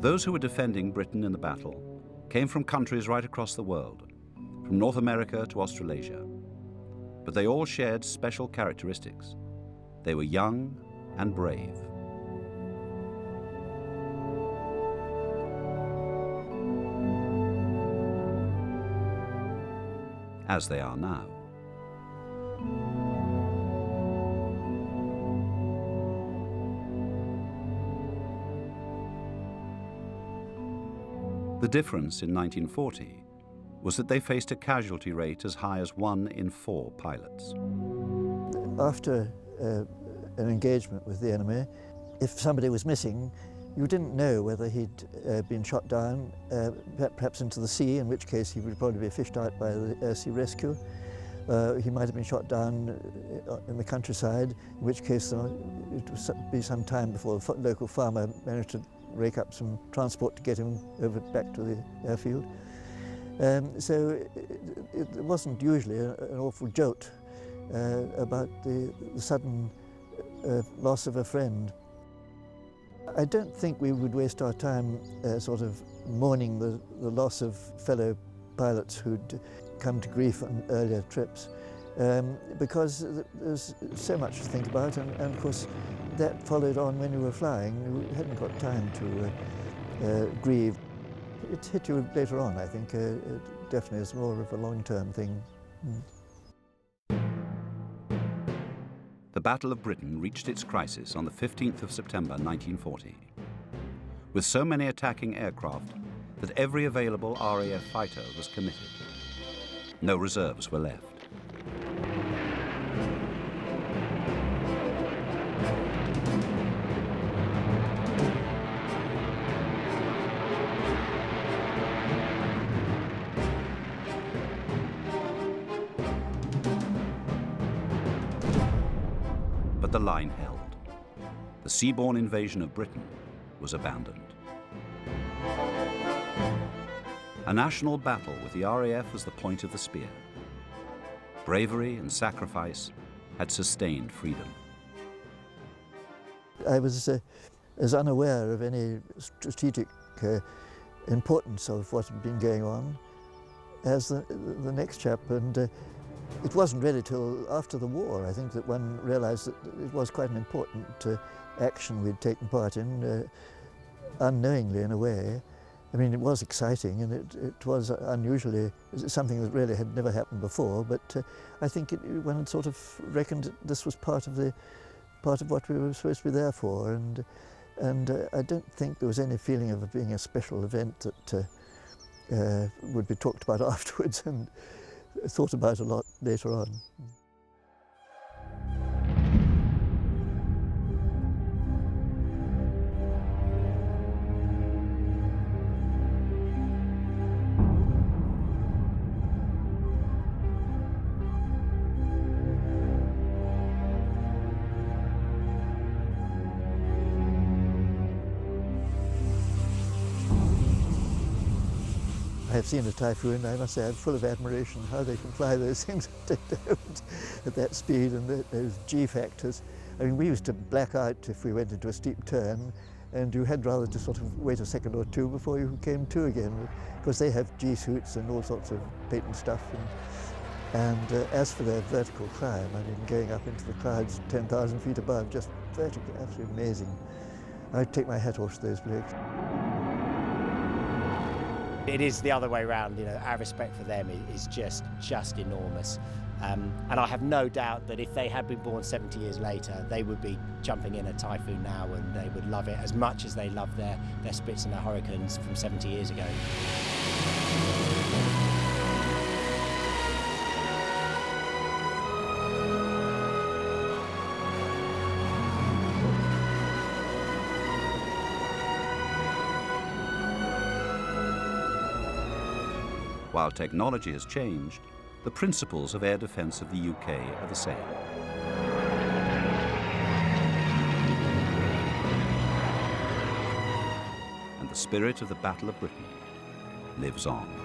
Those who were defending Britain in the battle came from countries right across the world, from North America to Australasia. But they all shared special characteristics. They were young and brave. As they are now. The difference in 1940 was that they faced a casualty rate as high as 1 in 4 pilots. After an engagement with the enemy, if somebody was missing, you didn't know whether he'd been shot down, perhaps into the sea, in which case he would probably be fished out by the air sea rescue. He might have been shot down in the countryside, in which case it would be some time before the local farmer managed to rake up some transport to get him over back to the airfield. So it wasn't usually an awful jolt about the sudden loss of a friend. I don't think we would waste our time sort of mourning the loss of fellow pilots who'd come to grief on earlier trips, because there's so much to think about, and of course that followed on when you were flying. You hadn't got time to grieve. It hit you later on, I think. It definitely is more of a long-term thing. The Battle of Britain reached its crisis on the 15th of September 1940, with so many attacking aircraft that every available RAF fighter was committed. No reserves were left. But the line held. The seaborne invasion of Britain was abandoned. A national battle with the RAF as the point of the spear. Bravery and sacrifice had sustained freedom. I was as unaware of any strategic importance of what had been going on as the next chap, and it wasn't really till after the war, I think, that one realized that it was quite an important action we'd taken part in, unknowingly in a way. I mean, it was exciting, and it was unusually something that really had never happened before, but I think one had sort of reckoned that this was part of what we were supposed to be there for, and I don't think there was any feeling of it being a special event that would be talked about afterwards and thought about a lot later on. I have seen a Typhoon. I must say I'm full of admiration how they can fly those things at that speed and those G factors. I mean, we used to black out if we went into a steep turn, and you had rather to sort of wait a second or two before you came to again, because they have G suits and all sorts of patent stuff. And as for their vertical climb, I mean, going up into the clouds 10,000 feet above, just vertically, absolutely amazing. I'd take my hat off to those blokes. It is the other way around, you know, our respect for them is just enormous. And I have no doubt that if they had been born 70 years later, they would be jumping in a Typhoon now, and they would love it as much as they loved their Spits and their Hurricanes from 70 years ago. While technology has changed, the principles of air defence of the UK are the same. And the spirit of the Battle of Britain lives on.